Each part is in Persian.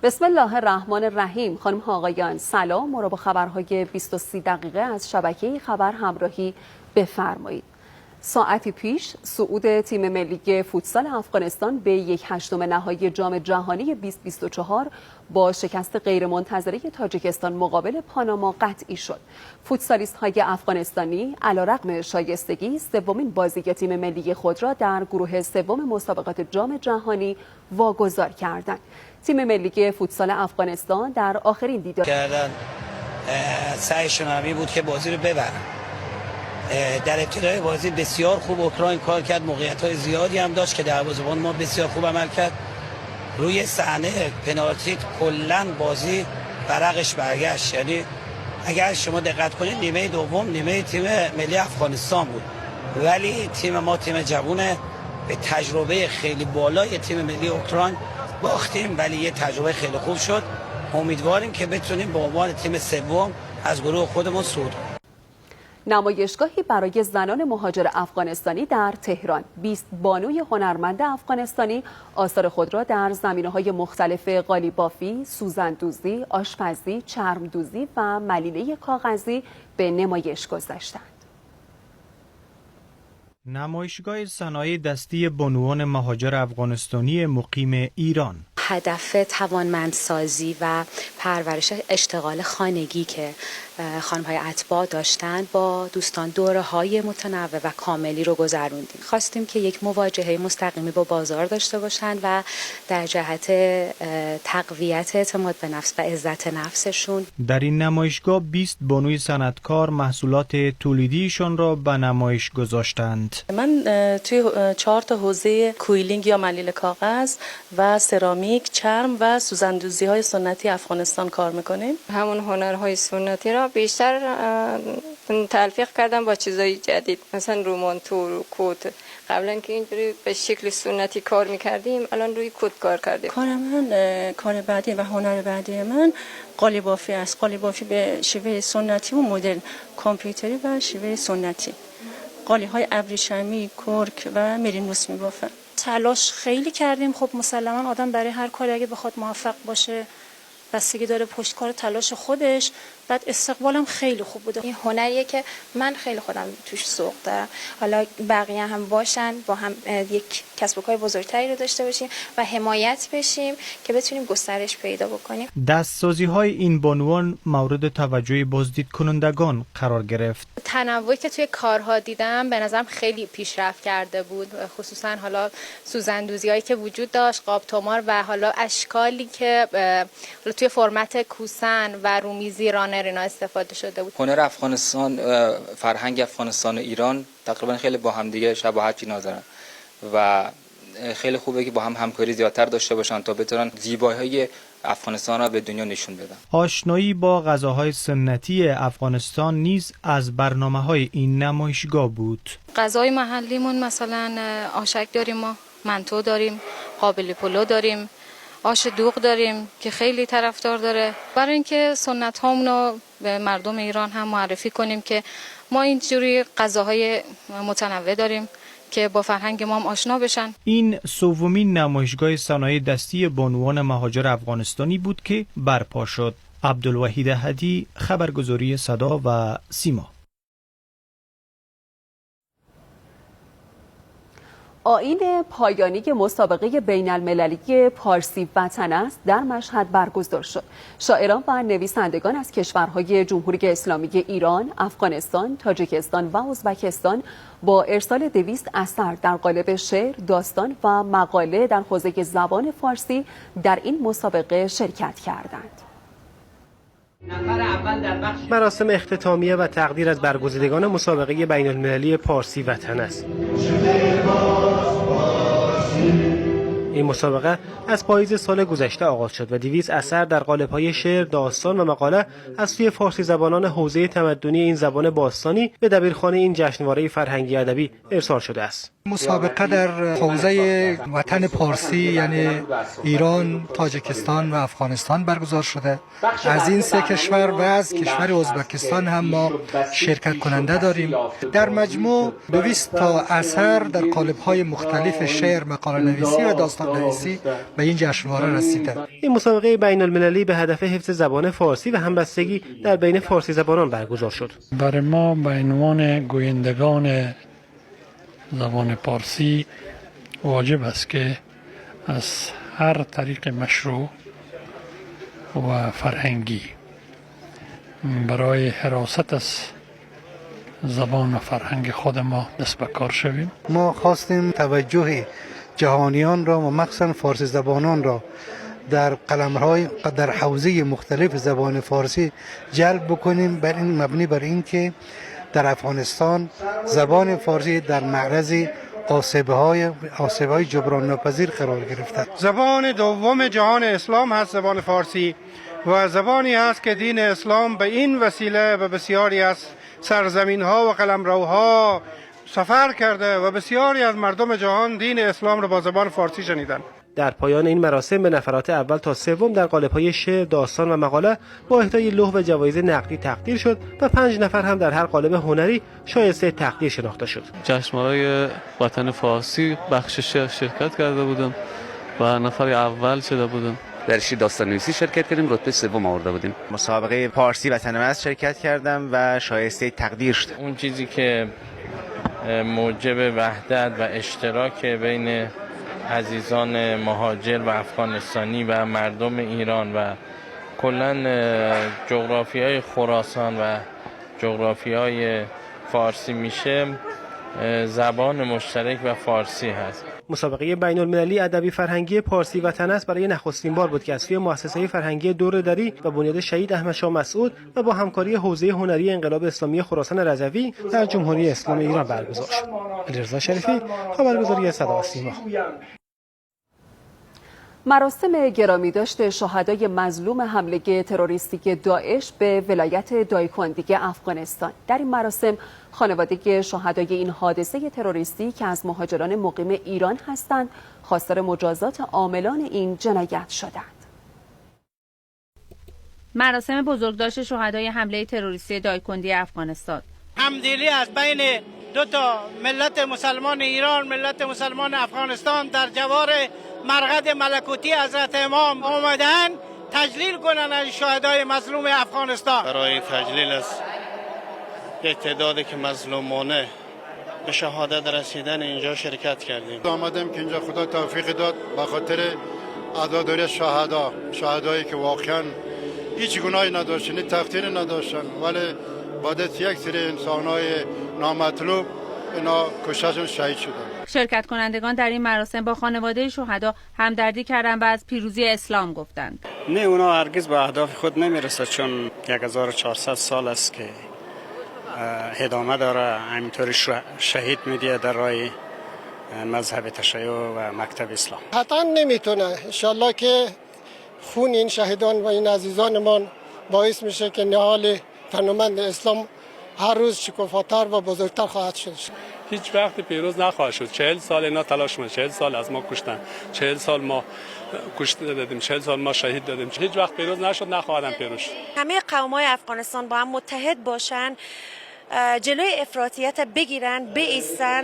بسم الله الرحمن الرحیم. خانم ها آقایان سلام. ما را با خبرهای 23 دقیقه از شبکه خبر همراهی بفرمایید. ساعتی پیش صعود تیم ملی فوتسال افغانستان به 1/8 نهایی جام جهانی 2024 با شکست غیرمنتظره تاجیکستان مقابل پاناما قطعی شد. فوتسالیست های افغانستانی علیرغم شایستگی سومین بازی تیم ملی خود را در گروه سوم مسابقات جام جهانی واگذار کردند. تیم ملی فوتسال افغانستان در آخرین دیدار سعیشون همی بود که بازی رو ببرن. در ابتدای بازی بسیار خوب اوکراین کار کرد، موقعیت‌های زیادی هم داشت که دروازه‌بان ما بسیار خوب عمل کرد. روی صحنه پنالتی کلاً بازی برقش برگشت. یعنی اگر شما دقت کنید نیمه دوم نیمه تیم ملی افغانستان بود، ولی تیم ما تیم جوونه، به تجربه خیلی بالای تیم ملی اوکراین باختیم، ولی یه تجربه خیلی خوب شد. امیدواریم که بتونیم به عنوان تیم سوم از گروه خودمون صعود کنیم. نمایشگاهی برای زنان مهاجر افغانستانی در تهران. 20 بانوی هنرمند افغانستانی آثار خود را در زمینه‌های مختلف قالی‌بافی، سوزن‌دوزی، آشپزی، چرم‌دوزی و ملیله کاغذی به نمایش گذاشتند. نمایشگاه صنایع دستی بانوان مهاجر افغانستانی مقیم ایران. هدف توانمندسازی و پرورش اشتغال خانگی که خانم‌های اتباع داشتن با دوستان دوره‌های متنوع و کاملی رو گذروندیم. خواستیم که یک مواجهه مستقیمی با بازار داشته باشند و در جهت تقویت اعتماد به نفس و عزت نفسشون. در این نمایشگاه 20 بانوی صنعتکار محصولات تولیدیشان را به نمایش گذاشتند. من توی 4 تا حوزه کویلینگ یا ملیل کاغذ و سرامیک، چرم و سوزندوزی های سنتی افغانستان کار میکنیم. همون هنرهای سنتی را بیشتر تلفیق کردم با چیزای جدید، مثلا رومانتور و کت. قبلا که اینجوری به شکل سنتی کار میکردیم، الان روی کت کار کردیم. کار بعدی و هنر بعدی من قالی‌بافی است. قالی‌بافی به شیوه سنتی و مدرن، کامپیوتری و شیوه سنتی. قالی‌های ابریشمی، کرک و مرینوس می‌بافن. تلاش خیلی کردیم. خب مسلما آدم برای هر کاری اگه بخواد موفق باشه بستگی داره پشتکار تلاش خودش. بعد استقبالم خیلی خوب بوده. این هنریه که من خیلی خودم توش ذوق دارم. حالا بقیه هم باشن، با هم یک کسب و کار بزرگتری رو داشته باشیم و حمایت بشیم که بتونیم گسترش پیدا بکنیم. دستسازی های این بانوان مورد توجه بازدید کنندگان قرار گرفت. تنوعی که توی کارها دیدم به نظرم خیلی پیشرفت کرده بود، خصوصا حالا سوزندوزی‌هایی که وجود داشت، قاب تومار و حالا اشکالی که توی فرمت کوسن و رومیزی رانر اینا استفاده شده بود. هنر افغانستان، فرهنگ افغانستان و ایران تقریبا خیلی با هم دیگه شباهتی ندارن و خیلی خوبه که با هم همکاری زیادتر داشته باشن تا بتونن زیبایی‌های افغانستان را به دنیا نشون بدن. آشنایی با غذاهای سنتی افغانستان نیز از برنامه‌های این نمایشگاه بود. غذای محلیمون مثلا آشک داریم، ما منتو داریم، قابل پلو داریم، آش دوغ داریم که خیلی طرفدار داره. برای اینکه سنت هامون رو به مردم ایران هم معرفی کنیم که ما اینجوری غذاهای متنوع داریم که با فرهنگ ما هم آشنا بشن. این سومین نمایشگاه صنایع دستی بانوان مهاجر افغانستانی بود که برپا شد. عبدالوحید هدی، خبرگزاری صدا و سیما. آیین پایانی مسابقه بین المللی پارسی وطن است در مشهد برگزار شد. شاعران و نویسندگان از کشورهای جمهوری اسلامی ایران، افغانستان، تاجیکستان و ازبکستان با ارسال 200 اثر در قالب شعر، داستان و مقاله در حوزه زبان فارسی در این مسابقه شرکت کردند. مراسم اختتامیه و تقدیر از برگزیدگان مسابقه بین المللی پارسی وطن است. این مسابقه از پاییز سال گذشته آغاز شد و 200 اثر در قالب‌های شعر، داستان و مقاله از سوی فارسی زبانان حوزه تمدنی این زبان باستانی به دبیرخانه این جشنواره فرهنگی ادبی ارسال شده است. مسابقه در حوزه وطن پارسی یعنی ایران، تاجیکستان و افغانستان برگزار شده. از این سه کشور و از کشور ازبکستان هم ما شرکت کننده داریم. در مجموع 200 تا اثر در قالب‌های مختلف شعر، مقاله نویسی و داستان خودنویسی به این جشنواره رسیده. این مسابقه بین المللی به هدف حفظ زبان فارسی و همبستگی در بین فارسی زبانان برگزار شد. برای ما به عنوان گویندگان زبان فارسی واجب است که از هر طریق مشروع و فرهنگی برای حراست از زبان و فرهنگ خود ما دست به کار شویم. ما خواستیم توجه جهانیان را و مخصوصا فارسی زبانان را در قلمرهای در حوزه مختلف زبان فارسی جلب بکنیم، بر این مبنی بر این که در افغانستان زبان فارسی در معرض آسیب‌های جبران ناپذیر قرار گرفته. زبان دوم جهان اسلام هست زبان فارسی و زبانی است که دین اسلام به این وسیله به بسیاری از سرزمین‌ها و قلمروها سفر کرده و بسیاری از مردم جهان دین اسلام را با زبان فارسی شنیدند. در پایان این مراسم به نفرات اول تا سوم در قالب‌های شعر، داستان و مقاله با اهدای لوح و جوایز نقدی تقدیر شد و 5 نفر هم در هر قالب هنری شایسته تقدیر شناخته شد. جشنواره وطن فارسی بخشش شرکت کرده بودم و نفر اول شده بودم. در داستان‌نویسی شرکت کردیم، رتبه سوم آورده بودیم. مسابقه پارسی وطن مصر شرکت کردم و شایسته تقدیر شد. اون چیزی که موجب وحدت و اشتراک بین عزیزان مهاجر و افغانستانی و مردم ایران و کلاً جغرافیای خراسان و جغرافیای فارسی میشه، زبان مشترک و فارسی هست. مسابقه بین المللی ادبی فرهنگی پارسی وطن است برای نخستین بار بود که از سوی مؤسسه فرهنگی دور دری و بنیاد شهید احمد شاه مسعود و با همکاری حوزه هنری انقلاب اسلامی خراسان رضوی در جمهوری اسلامی ایران برگزار شد. علیرضا شریفی، خبرگزاری صدا و سیما. مراسم گرامی داشت شهدای مظلوم حمله تروریستی داعش به ولایت دایکندی افغانستان. در این مراسم خانواده شهدای این حادثه تروریستی که از مهاجران مقیم ایران هستند خواستار مجازات عاملان این جنایت شدند. مراسم بزرگداشت شهدای حمله تروریستی دایکندی افغانستان. همدلی از بین دو تا ملت مسلمان ایران، ملت مسلمان افغانستان در جوار مرقد ملکوتی حضرت امام آمدن تجلیل کنن از شهدای مظلوم افغانستان. برای تجلیل از یک تعدادی که مظلومانه به شهادت رسیدن اینجا شرکت کردیم. آمدیم که اینجا خدا توفیق داد به خاطر عزاداری شهدایی که واقعا هیچ گناهی نداشتن، تقصیری نداشتن، ولی بعد یک سری انسان‌های نامطلوب اینا کشتشون شهید شدن. شرکت کنندگان در این مراسم با خانواده شهدا همدردی کردند و از پیروزی اسلام گفتند. نه، اونا هرگز به اهداف خود نمیرسه، چون 1400 سال است که ادامه داره، همینطوری شهید میدیه در راه مذهب تشیع و مکتب اسلام. حتما نمیتونه. انشالله که خون این شهیدان و این عزیزانمان باعث میشه که نهال فنومند اسلام هر روز شکوفاتر و بزرگتر خواهد شد. هیچ وقت پیروز نخواهد شد. 40 سال اینا تلاش کردن، 40 سال از ما کشتن، 40 سال ما کشته دادیم، 40 سال ما شهید دادیم. هیچ وقت پیروز نشد، نخواهدن پیروز شد. همه قوم‌های افغانستان با هم متحد باشن، جلوی افراطیت بگیرن، بایستن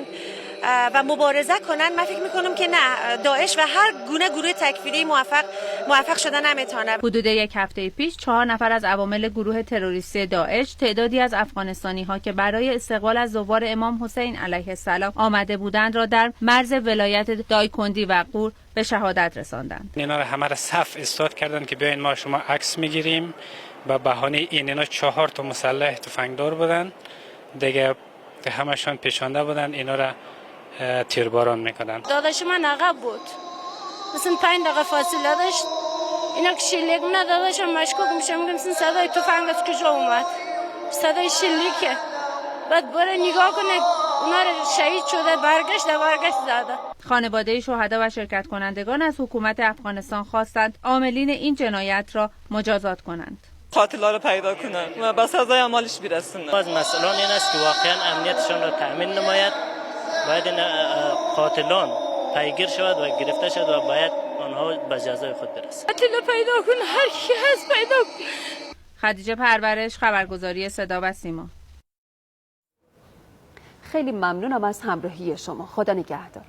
و مبارزه کنن. من فکر میکنم که نه، داعش و هر گونه گروه تکفیری موفق شدن نمیتونه. حدود یک هفته پیش 4 نفر از عوامل گروه تروریستی داعش تعدادی از افغانستانی ها که برای استقبال از زوار امام حسین علیه السلام آمده بودند را در مرز ولایت دایکندی و غور به شهادت رساندند. اینا همه را صف استاد کردن که بیاین ما شما عکس میگیریم. به بهانه اینا 4 تا مسلح تفنگدار بودن دیگه، همشون پیشانده بودن، اینا را تیرباران میکنن. داداش من عقب بود، مثلا 5 دقیقه فاصله داشت. اینا که شلیک نه، داداشم مشکوک میشه، میگم مثلا صدای تفنگ از کجا اومد؟ صدای شلیکه. بعد بره نگاه کنه، اونا رو شهید شده، برگشت زده. خانواده شهدا و شرکت کنندگان از حکومت افغانستان خواستند عاملین این جنایت را مجازات کنند. قاتلا رو پیدا کنن و به سزای اعمالش برسونن. از مسئولان این است که واقعا امنیتشان را تأمین نماید، باید این قاتلان پیگیر شود و گرفته شود و باید آنها به جزای خود برسند. قاتل پیدا کن، هر کی هست پیدا کن. خدیجه پرورش، خبرگزاری صدا و سیما. خیلی ممنونم از همراهی شما. خدا نگهدار.